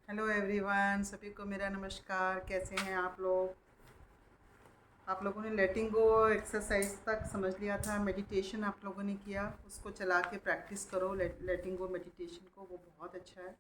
Hello everyone, सभी को मेरा नमस्कार। कैसे हैं आप लोग? आप लोगों ने लेटिंग गो एक्सरसाइज तक समझ लिया था। मेडिटेशन आप लोगों ने किया, उसको चला के प्रैक्टिस करो। लेटिंग गो मेडिटेशन को, वो बहुत अच्छा है।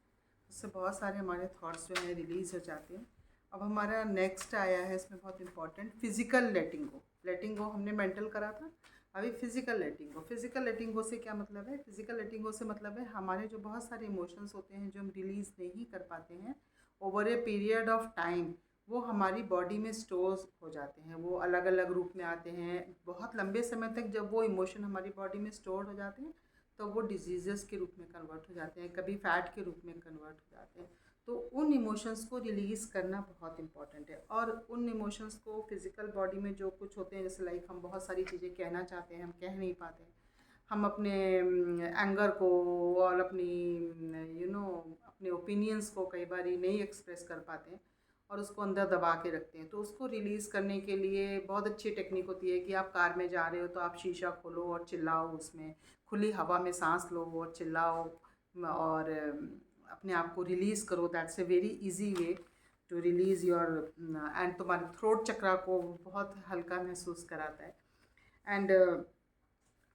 उससे बहुत सारे हमारे थॉट्स जो हैं रिलीज़ हो जाते हैं। अब हमारा नेक्स्ट आया है इसमें बहुत इंपॉर्टेंट, फिज़िकल लेटिंग गो। लेटिंग गो हमने मेंटल करा था, अभी फिज़िकल लेटिंग गो। फिज़िकल लेटिंग गो से क्या मतलब है? फिज़िकल लेटिंग गो से मतलब है हमारे जो बहुत सारे इमोशंस होते हैं जो हम रिलीज़ नहीं कर पाते हैं over a period of time, वो हमारी बॉडी में स्टोर हो जाते हैं। वो अलग अलग रूप में आते हैं। बहुत लंबे समय तक जब वो इमोशन हमारी बॉडी में स्टोर हो जाते हैं तो वो डिजीज़ेस के रूप में कन्वर्ट हो जाते हैं, कभी फैट के रूप में कन्वर्ट हो जाते हैं। तो उन इमोशंस को रिलीज़ करना बहुत इंपॉर्टेंट है। और उन इमोशंस को फिज़िकल बॉडी में जो कुछ होते हैं, जैसे लाइक हम बहुत सारी चीज़ें कहना चाहते हैं, हम कह नहीं पाते हैं। हम अपने एंगर को और अपनी अपने ओपिनियंस को कई बार नहीं एक्सप्रेस कर पाते हैं और उसको अंदर दबा के रखते हैं। तो उसको रिलीज़ करने के लिए बहुत अच्छी टेक्निक होती है कि आप कार में जा रहे हो तो आप शीशा खोलो और चिल्लाओ, उसमें खुली हवा में सांस लो और चिल्लाओ और अपने आप को रिलीज़ करो। That's a very easy way to release your and तुम्हारे थ्रोट चक्रा को बहुत हल्का महसूस कराता है। एंड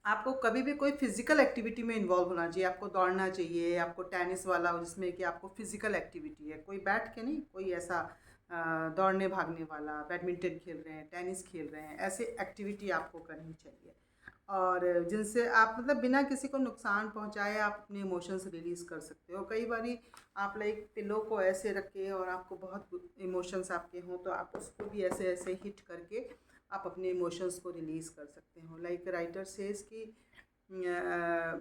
आपको कभी भी कोई फिजिकल एक्टिविटी में इन्वॉल्व होना चाहिए। आपको दौड़ना चाहिए, आपको टेनिस वाला हो जिसमें कि आपको फिजिकल एक्टिविटी है, कोई बैठ के नहीं, कोई ऐसा दौड़ने भागने वाला, बैडमिंटन खेल रहे हैं, टेनिस खेल रहे हैं, ऐसे एक्टिविटी आपको करनी चाहिए। और जिनसे आप मतलब बिना किसी को नुकसान पहुंचाए आप अपने इमोशंस रिलीज़ कर सकते हो। कई बारी आप लाइक पिलो को ऐसे रख के और आपको बहुत इमोशंस आपके हों तो आप उसको भी ऐसे ऐसे हिट करके आप अपने इमोशंस को रिलीज़ कर सकते हो। लाइक राइटर सेज कि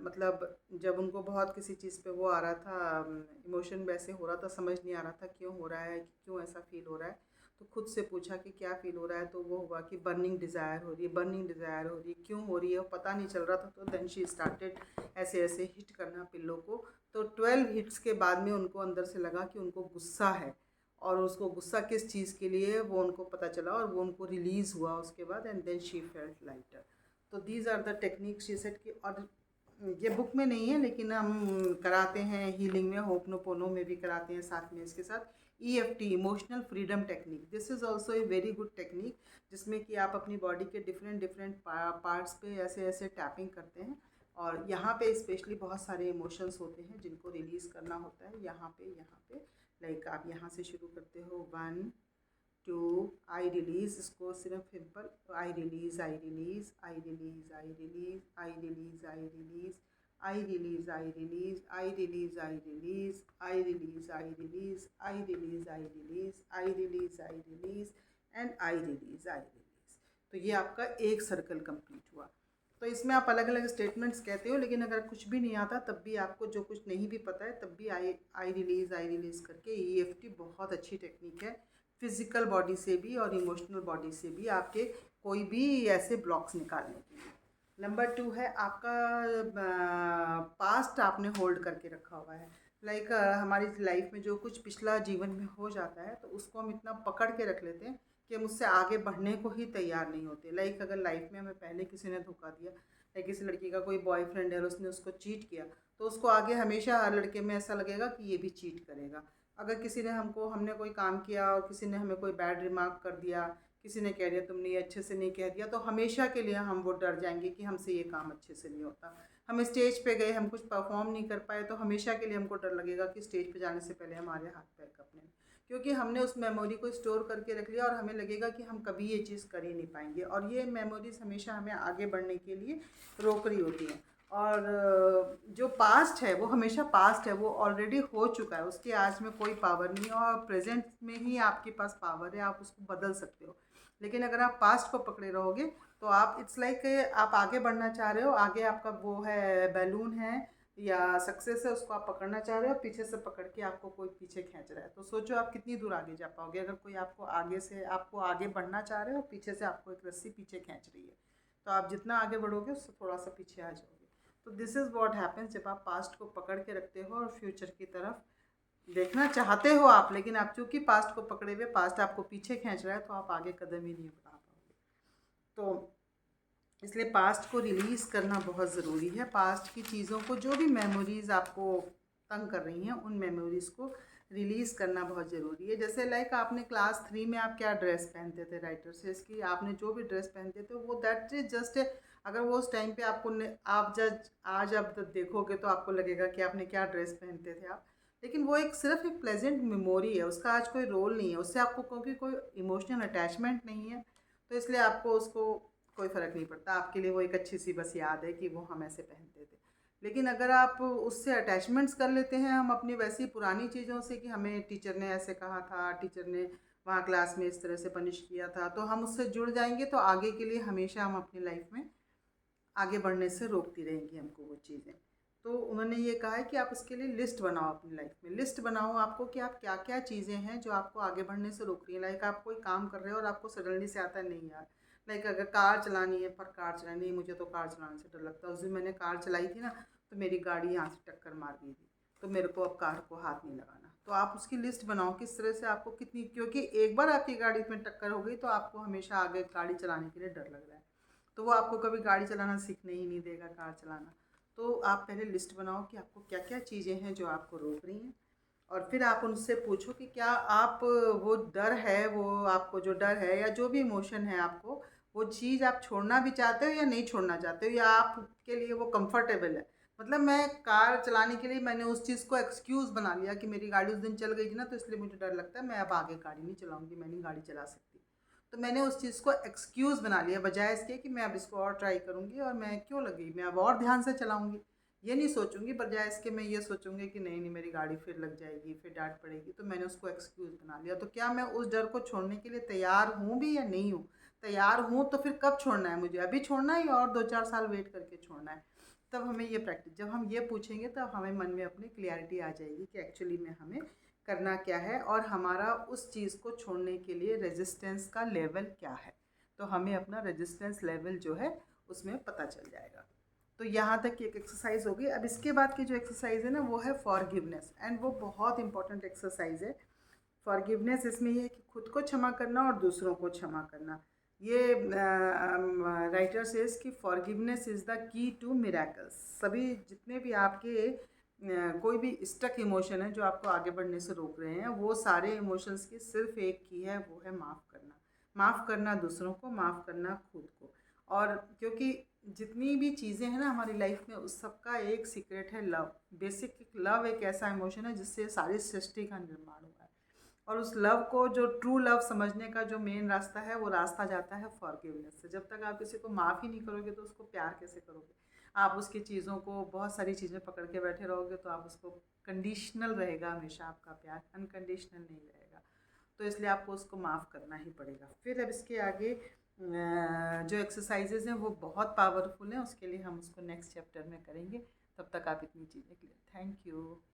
मतलब जब उनको बहुत किसी चीज़ पे वो आ रहा था, इमोशन वैसे हो रहा था, समझ नहीं आ रहा था क्यों हो रहा है, क्यों ऐसा फील हो रहा है। तो खुद से पूछा कि क्या फ़ील हो रहा है, तो वो हुआ कि बर्निंग डिज़ायर हो रही है, बर्निंग डिज़ायर हो रही है। क्यों हो रही है वो पता नहीं चल रहा था। तो देन शी स्टार्टेड ऐसे ऐसे हिट करना पिल्लो को। तो 12 हिट्स के बाद में उनको अंदर से लगा कि उनको गुस्सा है, और उसको गुस्सा किस चीज़ के लिए है वो उनको पता चला और वो उनको रिलीज़ हुआ उसके बाद। And then she felt lighter. तो these are the techniques she said कि, और ये बुक में नहीं है लेकिन हम कराते हैं हीलिंग में, होपनोपोनो में भी कराते हैं साथ में इसके साथ। EFT, emotional freedom technique, this is also a very good technique, जिसमें कि आप अपनी बॉडी के डिफरेंट डिफरेंट पार्ट्स पे ऐसे ऐसे टैपिंग करते हैं। और यहाँ पे स्पेशली बहुत सारे इमोशंस होते हैं जिनको रिलीज़ करना होता है। यहाँ पे लाइक आप यहाँ से शुरू करते हो, 1 2, आई रिलीज़, इसको सिर्फ simple I release, I release, I release, I release, I release, I release, I release, I release, I release, I release, I release, I release, I release, I release, I release, I release and I release, I release. तो ये आपका एक circle complete हुआ। तो इसमें आप अलग अलग स्टेटमेंट्स कहते हो, लेकिन अगर कुछ भी नहीं आता तब भी, आपको जो कुछ नहीं भी पता है तब भी आई रिलीज़ करके, EFT बहुत अच्छी टेक्निक है फिज़िकल बॉडी से भी और इमोशनल बॉडी से भी, आपके कोई भी ऐसे ब्लॉक्स निकालने के लिए। नंबर 2 है आपका पास्ट आपने होल्ड करके रखा हुआ है। लाइक हमारी लाइफ में जो कुछ पिछला जीवन में हो जाता है तो उसको हम इतना पकड़ के रख लेते हैं कि हम उससे आगे बढ़ने को ही तैयार नहीं होते। लाइक अगर लाइफ में हमें पहले किसी ने धोखा दिया, या किसी लड़की का कोई बॉयफ्रेंड है और उसने उसको चीट किया, तो उसको आगे हमेशा हर लड़के में ऐसा लगेगा कि ये भी चीट करेगा। अगर किसी ने हमने कोई काम किया और किसी ने हमें कोई बैड रिमार्क कर दिया, किसी ने कह दिया तुमने ये अच्छे से नहीं कह दिया, तो हमेशा के लिए हम वो डर जाएंगे कि हमसे ये काम अच्छे से नहीं होता। हम स्टेज पे गए, हम कुछ परफॉर्म नहीं कर पाए, तो हमेशा के लिए हमको डर लगेगा कि स्टेज पे जाने से पहले हमारे हाथ पैर कँपने हैं। क्योंकि हमने उस मेमोरी को स्टोर करके रख लिया और हमें लगेगा कि हम कभी ये चीज़ कर ही नहीं पाएंगे, और ये मेमोरीज हमेशा हमें आगे बढ़ने के लिए रोक रही होती हैं। और जो पास्ट है वो हमेशा पास्ट है, वो ऑलरेडी हो चुका है, उसकी आज में कोई पावर नहीं है, और प्रेजेंट में ही आपके पास पावर है, आप उसको बदल सकते हो। लेकिन अगर आप पास्ट को पकड़े रहोगे तो आप, इट्स लाइक आप आगे बढ़ना चाह रहे हो, आगे आपका वो है बैलून है या सक्सेस है, उसको आप पकड़ना चाह रहे हो, पीछे से पकड़ के आपको कोई पीछे खींच रहा है। तो सोचो आप कितनी दूर आगे जा पाओगे अगर कोई आपको आगे से, आपको आगे बढ़ना चाह रहे हो, पीछे से आपको एक रस्सी पीछे खींच रही है। तो आप जितना आगे बढ़ोगे उससे थोड़ा सा पीछे आ जाओगे। तो दिस इज़ व्हाट हैपेंस जब आप पास्ट को पकड़ के रखते हो और फ्यूचर की तरफ देखना चाहते हो आप, लेकिन आप चूंकि पास्ट को पकड़े हुए, पास्ट आपको पीछे खींच रहा है, तो आप आगे कदम ही नहीं बढ़ा पाओगे। तो इसलिए पास्ट को रिलीज़ करना बहुत ज़रूरी है। पास्ट की चीज़ों को, जो भी मेमोरीज़ आपको तंग कर रही हैं, उन मेमोरीज़ को रिलीज़ करना बहुत ज़रूरी है। जैसे लाइक आपने क्लास 3 में आप क्या ड्रेस पहनते थे, राइटर से इसकी आपने जो भी ड्रेस पहनते थे वो दैट इज जस्ट अगर वो उस टाइम पे आपको आप जज आज आप देखोगे तो आपको लगेगा कि आपने क्या ड्रेस पहनते थे आप, लेकिन वो एक सिर्फ एक प्लेजेंट मेमोरी है, उसका आज कोई रोल नहीं है, उससे आपको क्योंकि कोई इमोशनल अटैचमेंट नहीं है, तो इसलिए आपको उसको कोई फ़र्क नहीं पड़ता। आपके लिए वो एक अच्छी सी बस याद है कि वो हम ऐसे पहनते थे। लेकिन अगर आप उससे अटैचमेंट्स कर लेते हैं हम अपनी वैसी पुरानी चीज़ों से कि हमें टीचर ने ऐसे कहा था, टीचर ने वहाँ क्लास में इस तरह से पनिश किया था, तो हम उससे जुड़ जाएंगे, तो आगे के लिए हमेशा हम अपनी लाइफ में आगे बढ़ने से रोकती रहेंगी हमको वो चीज़ें। तो उन्होंने ये कहा है कि आप उसके लिए लिस्ट बनाओ, अपनी लाइफ में लिस्ट बनाओ आपको कि आप क्या क्या चीज़ें हैं जो आपको आगे बढ़ने से रोक रही हैं। लाइक आप कोई काम कर रहे हो और आपको सडनली से आता है नहीं यार, लाइक अगर कार चलानी है, पर कार चलानी है, मुझे तो कार चलाने से डर लगता है, उस दिन मैंने कार चलाई थी ना तो मेरी गाड़ी यहाँ से टक्कर मार दी थी, तो मेरे को अब कार को हाथ नहीं लगाना। तो आप उसकी लिस्ट बनाओ किस तरह से आपको कितनी, क्योंकि एक बार आपकी गाड़ी में टक्कर हो गई तो आपको हमेशा आगे गाड़ी चलाने के लिए डर लग रहा है, तो वो आपको कभी गाड़ी चलाना सीखने ही नहीं देगा, कार चलाना। तो आप पहले लिस्ट बनाओ कि आपको क्या क्या चीज़ें हैं जो आपको रोक रही हैं, और फिर आप उनसे पूछो कि क्या आप वो डर है, वो आपको जो डर है या जो भी इमोशन है आपको, वो चीज़ आप छोड़ना भी चाहते हो या नहीं छोड़ना चाहते हो, या आपके लिए वो कंफर्टेबल है। मतलब मैं कार चलाने के लिए मैंने उस चीज़ को एक्सक्यूज़ बना लिया कि मेरी गाड़ी उस दिन चल गई थी ना, तो इसलिए मुझे डर लगता है, मैं अब आगे गाड़ी नहीं चलाऊँगी, मैं नहीं गाड़ी चला सकती। तो मैंने उस चीज़ को एक्सक्यूज़ बना लिया, बजाय इसके कि मैं अब इसको और ट्राई करूँगी और मैं क्यों लगी, मैं अब और ध्यान से चलाऊँगी, ये नहीं सोचूंगी, बजाय इसके मैं ये सोचूंगी कि नहीं नहीं मेरी गाड़ी फिर लग जाएगी, फिर डांट पड़ेगी। तो मैंने उसको एक्सक्यूज़ बना लिया। तो क्या मैं उस डर को छोड़ने के लिए तैयार हूँ भी या नहीं हूँ? तैयार हूँ तो फिर कब छोड़ना है, मुझे अभी छोड़ना है या और 2-4 साल वेट करके छोड़ना है? तब हमें ये प्रैक्टिस, जब हम ये पूछेंगे तब हमें मन में अपनी क्लियरिटी आ जाएगी कि एक्चुअली में हमें करना क्या है और हमारा उस चीज़ को छोड़ने के लिए रेजिस्टेंस का लेवल क्या है। तो हमें अपना रेजिस्टेंस लेवल जो है उसमें पता चल जाएगा। तो यहाँ तक की एक एक्सरसाइज होगी। अब इसके बाद की जो एक्सरसाइज है ना वो है फॉरगिवनेस, एंड वो बहुत इंपॉर्टेंट एक्सरसाइज है। फॉरगिवनेस इसमें ये है कि खुद को क्षमा करना और दूसरों को क्षमा करना। ये राइटर सेज कि forgiveness is the key to miracles. सभी जितने भी आपके कोई भी स्टक इमोशन है जो आपको आगे बढ़ने से रोक रहे हैं, वो सारे इमोशंस की सिर्फ एक की है, वो है माफ़ करना। माफ़ करना दूसरों को, माफ़ करना खुद को। और क्योंकि जितनी भी चीज़ें हैं ना हमारी लाइफ में, उस सबका एक सीक्रेट है लव। बेसिक लव एक ऐसा इमोशन है जिससे सारी सृष्टि का निर्माण हुआ है, और उस लव को, जो ट्रू लव समझने का जो मेन रास्ता है, वो रास्ता जाता है फॉरगिवनेस से। जब तक आप किसी को माफ़ ही नहीं करोगे तो उसको प्यार कैसे करोगे? आप उसकी चीज़ों को, बहुत सारी चीज़ें पकड़ के बैठे रहोगे तो आप उसको, कंडीशनल रहेगा हमेशा आपका प्यार, अनकंडीशनल नहीं रहेगा। तो इसलिए आपको उसको माफ़ करना ही पड़ेगा। फिर अब इसके आगे जो एक्सरसाइजेज हैं वो बहुत पावरफुल हैं, उसके लिए हम उसको नेक्स्ट चैप्टर में करेंगे। तब तक आप इतनी चीज़ें क्लियर। Thank you.